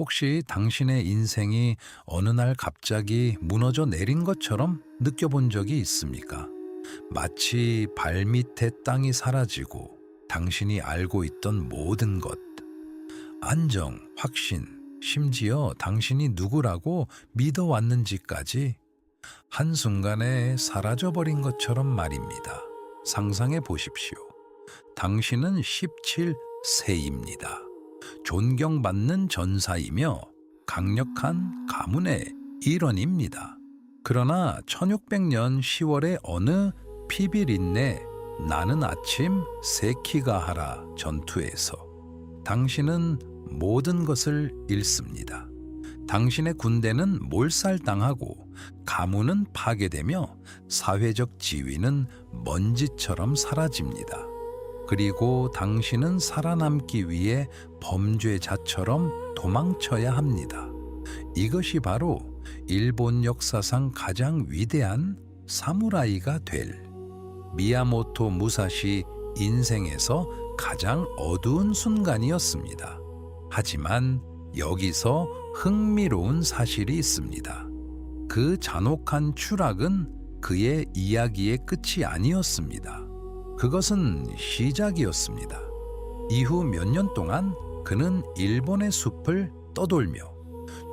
혹시 당신의 인생이 어느 날 갑자기 무너져 내린 것처럼 느껴본 적이 있습니까? 마치 발밑에 땅이 사라지고 당신이 알고 있던 모든 것, 안정, 확신, 심지어 당신이 누구라고 믿어왔는지까지 한순간에 사라져버린 것처럼 말입니다. 상상해 보십시오. 당신은 17세입니다. 존경받는 전사이며 강력한 가문의 일원입니다. 그러나 1600년 10월의 어느 피비린내 나는 아침 세키가 하라 전투에서 당신은 모든 것을 잃습니다. 당신의 군대는 몰살당하고 가문은 파괴되며 사회적 지위는 먼지처럼 사라집니다. 그리고 당신은 살아남기 위해 범죄자처럼 도망쳐야 합니다. 이것이 바로 일본 역사상 가장 위대한 사무라이가 될 미야모토 무사시 인생에서 가장 어두운 순간이었습니다. 하지만 여기서 흥미로운 사실이 있습니다. 그 잔혹한 추락은 그의 이야기의 끝이 아니었습니다. 그것은 시작이었습니다. 이후 몇 년 동안 그는 일본의 숲을 떠돌며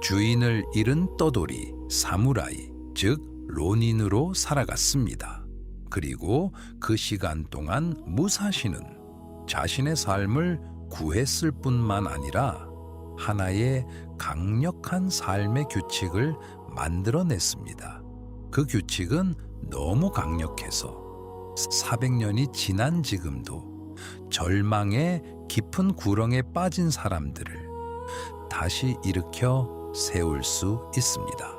주인을 잃은 떠돌이, 사무라이, 즉 로닌으로 살아갔습니다. 그리고 그 시간 동안 무사시는 자신의 삶을 구했을 뿐만 아니라 하나의 강력한 삶의 규칙을 만들어냈습니다. 그 규칙은 너무 강력해서 400년이 지난 지금도 절망의 깊은 구렁에 빠진 사람들을 다시 일으켜 세울 수 있습니다.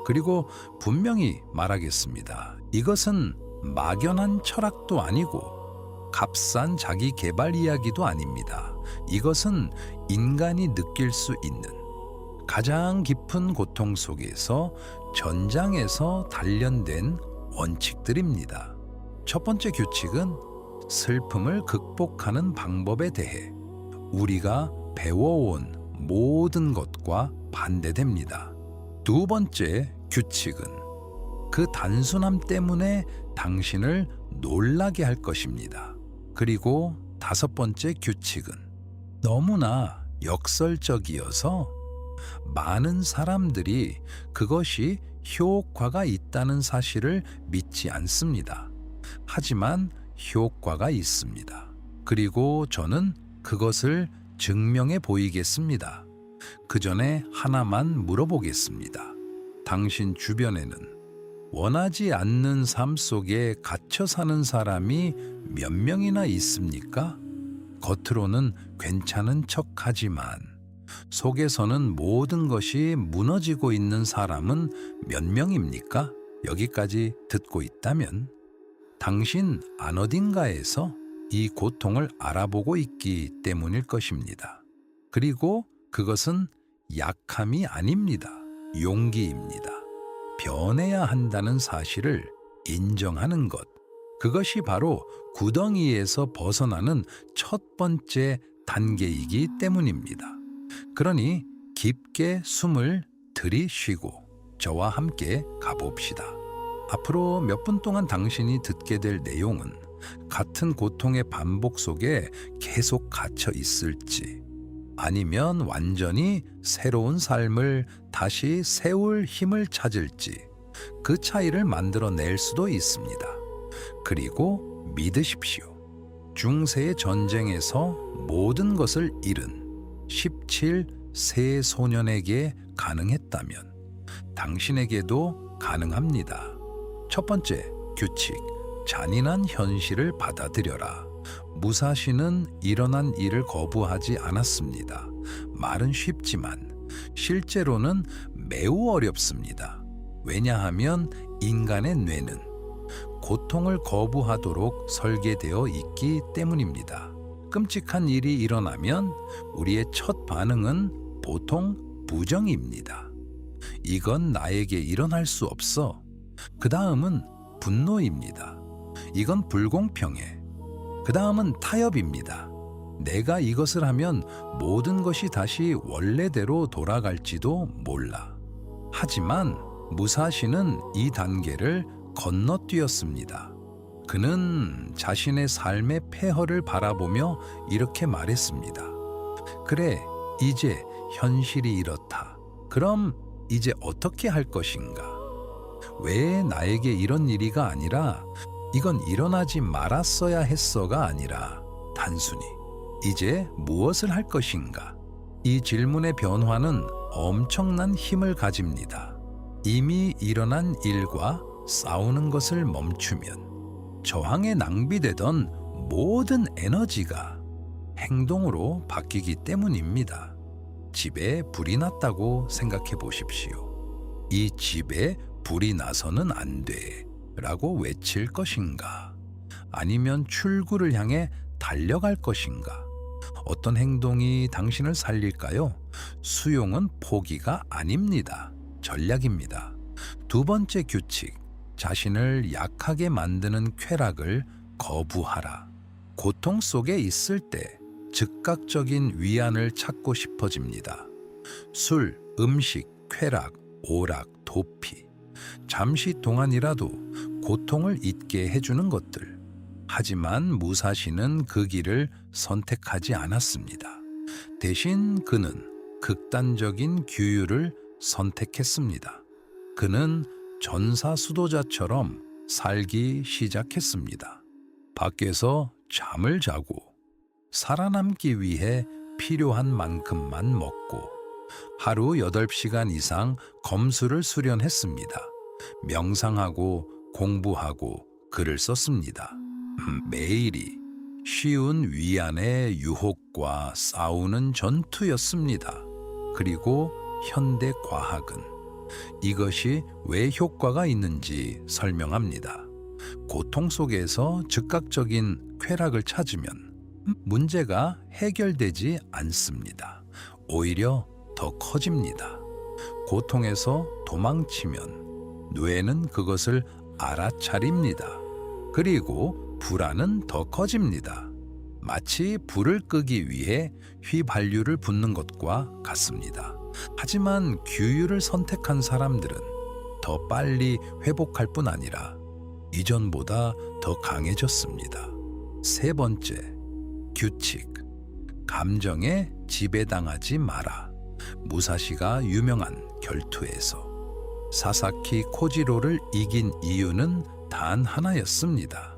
그리고 분명히 말하겠습니다. 이것은 막연한 철학도 아니고 값싼 자기 개발 이야기도 아닙니다. 이것은 인간이 느낄 수 있는 가장 깊은 고통 속에서 전장에서 단련된 원칙들입니다. 첫 번째 규칙은 슬픔을 극복하는 방법에 대해 우리가 배워온 모든 것과 반대됩니다. 두 번째 규칙은 그 단순함 때문에 당신을 놀라게 할 것입니다. 그리고 다섯 번째 규칙은 너무나 역설적이어서 많은 사람들이 그것이 효과가 있다는 사실을 믿지 않습니다. 하지만 효과가 있습니다. 그리고 저는 그것을 증명해 보이겠습니다. 그 전에 하나만 물어보겠습니다. 당신 주변에는 원하지 않는 삶 속에 갇혀 사는 사람이 몇 명이나 있습니까? 겉으로는 괜찮은 척하지만 속에서는 모든 것이 무너지고 있는 사람은 몇 명입니까? 여기까지 듣고 있다면 당신 안 어딘가에서 이 고통을 알아보고 있기 때문일 것입니다. 그리고 그것은 약함이 아닙니다. 용기입니다. 변해야 한다는 사실을 인정하는 것. 그것이 바로 구덩이에서 벗어나는 첫 번째 단계이기 때문입니다. 그러니 깊게 숨을 들이쉬고 저와 함께 가봅시다. 앞으로 몇 분 동안 당신이 듣게 될 내용은 같은 고통의 반복 속에 계속 갇혀 있을지 아니면 완전히 새로운 삶을 다시 세울 힘을 찾을지 그 차이를 만들어낼 수도 있습니다. 그리고 믿으십시오. 중세의 전쟁에서 모든 것을 잃은 17세 소년에게 가능했다면 당신에게도 가능합니다. 첫 번째 규칙, 잔인한 현실을 받아들여라. 무사시는 일어난 일을 거부하지 않았습니다. 말은 쉽지만 실제로는 매우 어렵습니다. 왜냐하면 인간의 뇌는 고통을 거부하도록 설계되어 있기 때문입니다. 끔찍한 일이 일어나면 우리의 첫 반응은 보통 부정입니다. 이건 나에게 일어날 수 없어. 그 다음은 분노입니다. 이건 불공평해. 그 다음은 타협입니다. 내가 이것을 하면 모든 것이 다시 원래대로 돌아갈지도 몰라. 하지만 무사시는 이 단계를 건너뛰었습니다. 그는 자신의 삶의 폐허를 바라보며 이렇게 말했습니다. 그래, 이제 현실이 이렇다. 그럼 이제 어떻게 할 것인가? 왜 나에게 이런 일이가 아니라 이건 일어나지 말았어야 했어가 아니라 단순히 이제 무엇을 할 것인가? 이 질문의 변화는 엄청난 힘을 가집니다. 이미 일어난 일과 싸우는 것을 멈추면 저항에 낭비되던 모든 에너지가 행동으로 바뀌기 때문입니다. 집에 불이 났다고 생각해 보십시오. 이 집에 불이 나서는 안 돼 라고 외칠 것인가? 아니면 출구를 향해 달려갈 것인가? 어떤 행동이 당신을 살릴까요? 수용은 포기가 아닙니다. 전략입니다. 두 번째 규칙, 자신을 약하게 만드는 쾌락을 거부하라. 고통 속에 있을 때 즉각적인 위안을 찾고 싶어집니다. 술, 음식, 쾌락, 오락, 도피. 잠시 동안이라도 고통을 잊게 해주는 것들. 하지만 무사시는 그 길을 선택하지 않았습니다. 대신 그는 극단적인 규율을 선택했습니다. 그는 전사수도자처럼 살기 시작했습니다. 밖에서 잠을 자고 살아남기 위해 필요한 만큼만 먹고 하루 8시간 이상 검수를 수련했습니다. 명상하고 공부하고 글을 썼습니다. 매일이 쉬운 위안의 유혹과 싸우는 전투였습니다. 그리고 현대 과학은 이것이 왜 효과가 있는지 설명합니다. 고통 속에서 즉각적인 쾌락을 찾으면 문제가 해결되지 않습니다. 오히려 더 커집니다. 고통에서 도망치면 뇌는 그것을 알아차립니다. 그리고 불안은 더 커집니다. 마치 불을 끄기 위해 휘발유를 붓는 것과 같습니다. 하지만 규율을 선택한 사람들은 더 빨리 회복할 뿐 아니라 이전보다 더 강해졌습니다. 세 번째, 규칙. 감정에 지배당하지 마라. 무사시가 유명한 결투에서 사사키 코지로를 이긴 이유는 단 하나였습니다.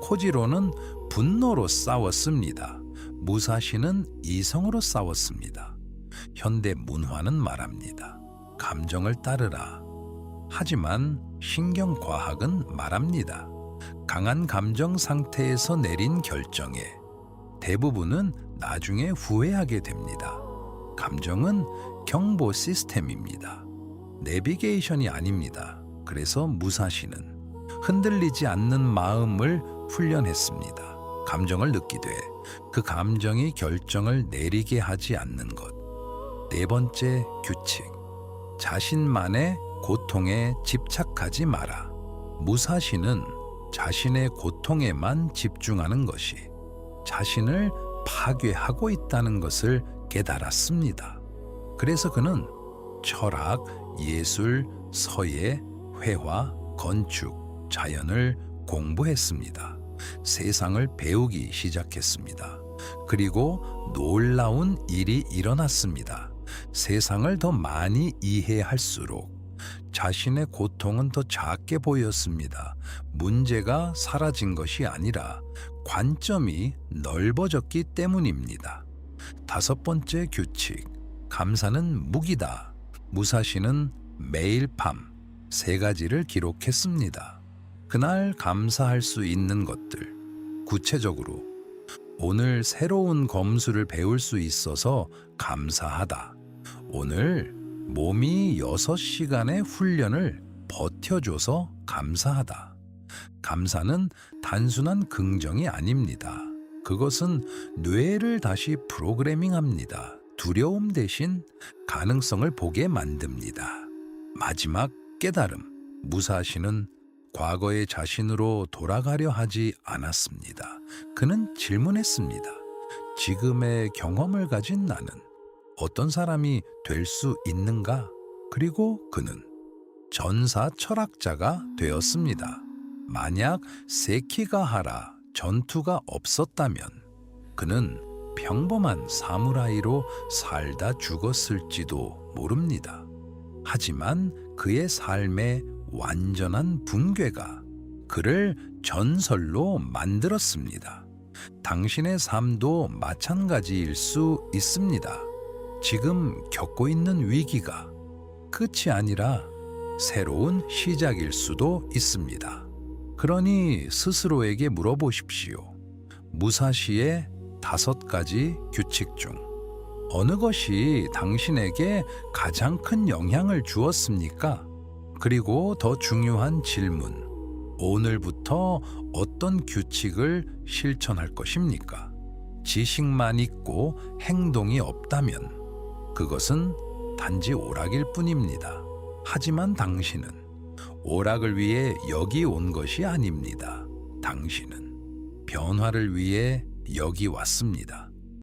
코지로는 분노로 싸웠습니다. 무사시는 이성으로 싸웠습니다. 현대 문화는 말합니다. 감정을 따르라. 하지만 신경과학은 말합니다. 강한 감정 상태에서 내린 결정에 대부분은 나중에 후회하게 됩니다. 감정은 경보 시스템입니다. 내비게이션이 아닙니다. 그래서 무사시는 흔들리지 않는 마음을 훈련했습니다. 감정을 느끼되 그 감정이 결정을 내리게 하지 않는 것. 네 번째 규칙. 자신만의 고통에 집착하지 마라. 무사시는 자신의 고통에만 집중하는 것이 자신을 파괴하고 있다는 것을 깨달았습니다. 그래서 그는 철학, 예술, 서예, 회화, 건축, 자연을 공부했습니다. 세상을 배우기 시작했습니다. 그리고 놀라운 일이 일어났습니다. 세상을 더 많이 이해할수록 자신의 고통은 더 작게 보였습니다. 문제가 사라진 것이 아니라 관점이 넓어졌기 때문입니다. 다섯 번째 규칙. 감사는 무기다. 무사시는 매일 밤 3가지를 기록했습니다. 그날 감사할 수 있는 것들. 구체적으로 오늘 새로운 검수를 배울 수 있어서 감사하다. 오늘 몸이 6시간의 훈련을 버텨줘서 감사하다. 감사는 단순한 긍정이 아닙니다. 그것은 뇌를 다시 프로그래밍합니다. 두려움 대신 가능성을 보게 만듭니다. 마지막 깨달음. 무사시는 과거의 자신으로 돌아가려 하지 않았습니다. 그는 질문했습니다. 지금의 경험을 가진 나는 어떤 사람이 될 수 있는가? 그리고 그는 전사 철학자가 되었습니다. 만약 세키가하라 전투가 없었다면 그는 평범한 사무라이로 살다 죽었을지도 모릅니다. 하지만 그의 삶의 완전한 붕괴가 그를 전설로 만들었습니다. 당신의 삶도 마찬가지일 수 있습니다. 지금 겪고 있는 위기가 끝이 아니라 새로운 시작일 수도 있습니다. 그러니 스스로에게 물어보십시오. 무사시의 5가지 규칙 중 어느 것이 당신에게 가장 큰 영향을 주었습니까? 그리고 더 중요한 질문. 오늘부터 어떤 규칙을 실천할 것입니까? 지식만 있고 행동이 없다면 그것은 단지 오락일 뿐입니다. 하지만 당신은 오락을 위해 여기 온 것이 아닙니다. 당신은 변화를 위해 여기 왔습니다.